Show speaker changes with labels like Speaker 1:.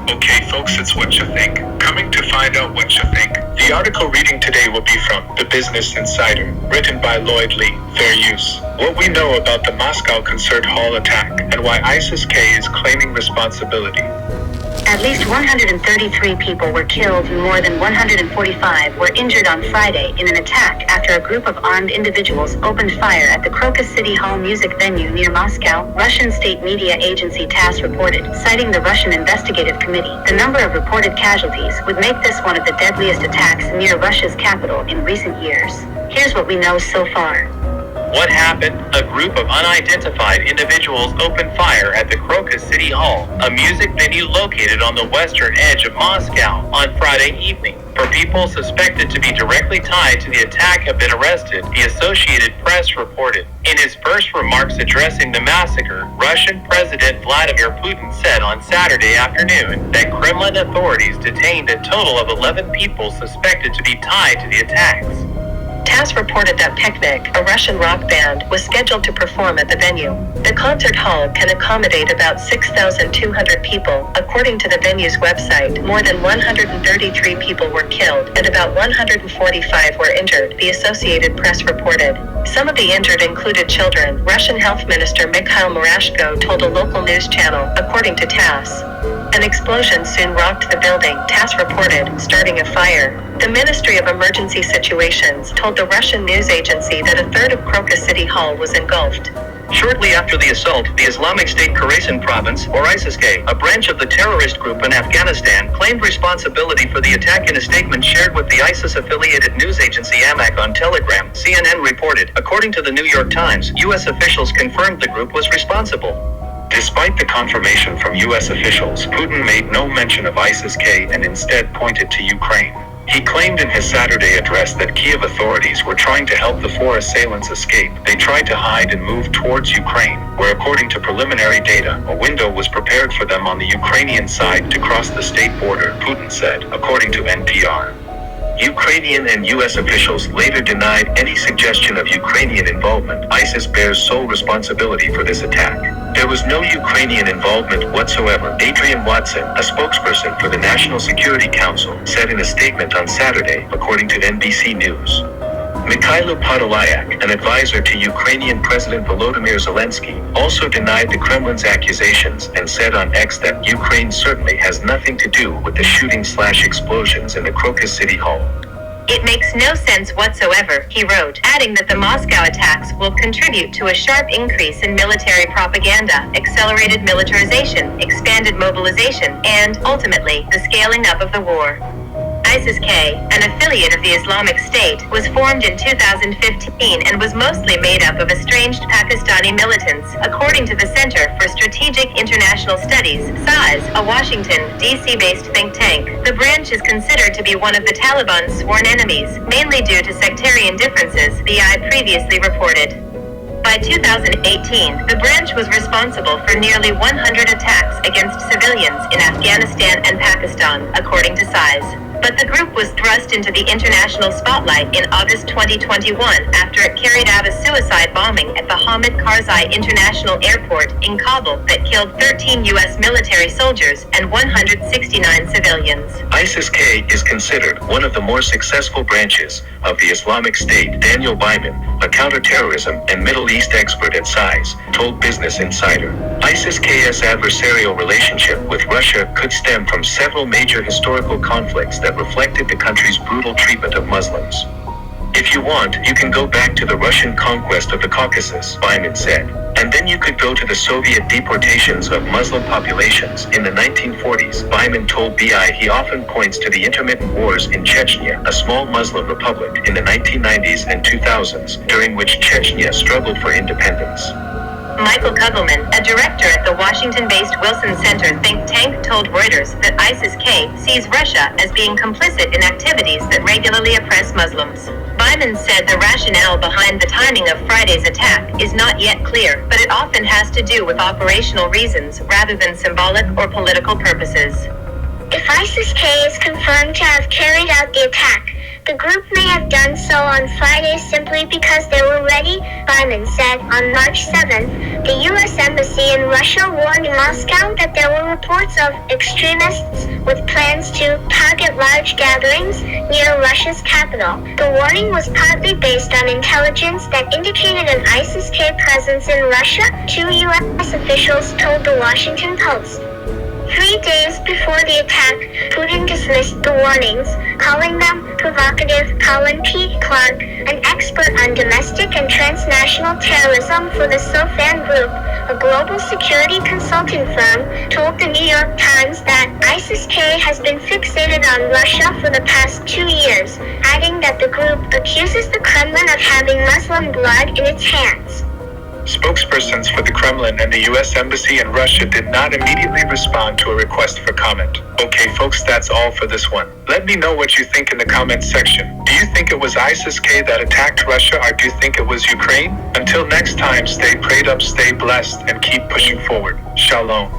Speaker 1: Okay folks, it's What You Think. Coming to find out what you think. The article reading today will be from The Business Insider, written by Lloyd Lee. Fair use. What we know about the Moscow concert hall attack and why ISIS-K is claiming responsibility.
Speaker 2: At least 133 people were killed and more than 145 were injured on Friday in an attack after a group of armed individuals opened fire at the Crocus City Hall music venue near Moscow, Russian state media agency TASS reported, citing the Russian Investigative Committee. The number of reported casualties would make this one of the deadliest attacks near Russia's capital in recent years. Here's what we know so far.
Speaker 3: What happened? A group of unidentified individuals opened fire at the Crocus City Hall, a music venue located on the western edge of Moscow, on Friday evening. For people suspected to be directly tied to the attack have been arrested, the Associated Press reported. In his first remarks addressing the massacre, Russian President Vladimir Putin said on Saturday afternoon that Kremlin authorities detained a total of 11 people suspected to be tied to the attacks.
Speaker 4: TASS reported that Picnic, a Russian rock band, was scheduled to perform at the venue. The concert hall can accommodate about 6,200 people. According to the venue's website, more than 133 people were killed and about 145 were injured, the Associated Press reported. Some of the injured included children, Russian Health Minister Mikhail Murashko told a local news channel, according to TASS. An explosion soon rocked the building, TASS reported, starting a fire. The Ministry of Emergency Situations told the Russian news agency that a third of Crocus City Hall was engulfed.
Speaker 5: Shortly after the assault, the Islamic State Khorasan province, or ISIS-K, a branch of the terrorist group in Afghanistan, claimed responsibility for the attack in a statement shared with the ISIS-affiliated news agency Amaq on Telegram, CNN reported. According to the New York Times, U.S. officials confirmed the group was responsible.
Speaker 1: Despite the confirmation from U.S. officials, Putin made no mention of ISIS-K and instead pointed to Ukraine. He claimed in his Saturday address that Kiev authorities were trying to help the four assailants escape. They tried to hide and move towards Ukraine, where according to preliminary data, a window was prepared for them on the Ukrainian side to cross the state border, Putin said, according to NPR. Ukrainian and U.S. officials later denied any suggestion of Ukrainian involvement. ISIS bears sole responsibility for this attack. There was no Ukrainian involvement whatsoever, Adrian Watson, a spokesperson for the National Security Council, said in a statement on Saturday, according to NBC News. Mikhailo Podolyak, an advisor to Ukrainian President Volodymyr Zelensky, also denied the Kremlin's accusations and said on X that Ukraine certainly has nothing to do with the shooting/explosions in the Crocus City Hall.
Speaker 2: It makes no sense whatsoever, he wrote, adding that the Moscow attacks will contribute to a sharp increase in military propaganda, accelerated militarization, expanded mobilization, and, ultimately, the scaling up of the war. ISIS-K, an affiliate of the Islamic State, was formed in 2015 and was mostly made up of estranged Pakistani militants, according to the Center for Strategic International Studies, SIS, a Washington, D.C.-based think tank. The branch is considered to be one of the Taliban's sworn enemies, mainly due to sectarian differences, the I previously reported. By 2018, the branch was responsible for nearly 100 attacks against civilians in Afghanistan and Pakistan, according to SIS. But the group was thrust into the international spotlight in August 2021 after it carried out a suicide bombing at the Hamid Karzai International Airport in Kabul that killed 13 U.S. military soldiers and 169 civilians.
Speaker 1: ISIS-K is considered one of the more successful branches of the Islamic State. Daniel Byman, a counterterrorism and Middle East expert at SIS, told Business Insider. ISIS-K's adversarial relationship with Russia could stem from several major historical conflicts that reflected the country's brutal treatment of Muslims. If you want, you can go back to the Russian conquest of the Caucasus, Byman said. And then you could go to the Soviet deportations of Muslim populations in the 1940s. Byman told BI he often points to the intermittent wars in Chechnya, a small Muslim republic, in the 1990s and 2000s, during which Chechnya struggled for independence.
Speaker 2: Michael Kugelman, a director at the Washington-based Wilson Center think tank, told Reuters that ISIS-K sees Russia as being complicit in activities that regularly oppress Muslims. Byman said the rationale behind the timing of Friday's attack is not yet clear, but it often has to do with operational reasons rather than symbolic or political purposes.
Speaker 6: If ISIS-K is confirmed to have carried out the attack, the group may have done so on Friday simply because they were ready, Byman said. On March 7th, the U.S. Embassy in Russia warned Moscow that there were reports of extremists with plans to target large gatherings near Russia's capital. The warning was partly based on intelligence that indicated an ISIS-K presence in Russia, two U.S. officials told the Washington Post. 3 days before the attack, Putin dismissed the warnings, calling them provocative. Colin P. Clark, an expert on domestic and transnational terrorism for the Sofan Group, a global security consulting firm, told the New York Times that ISIS-K has been fixated on Russia for the past 2 years, adding that the group accuses the Kremlin of having Muslim blood in its hands.
Speaker 1: Spokespersons for the Kremlin and the U.S. Embassy in Russia did not immediately respond to a request for comment. Okay folks, that's all for this one. Let me know what you think in the comments section. Do you think it was ISIS-K that attacked Russia, or do you think it was Ukraine? Until next time, stay prayed up, stay blessed, and keep pushing forward. Shalom.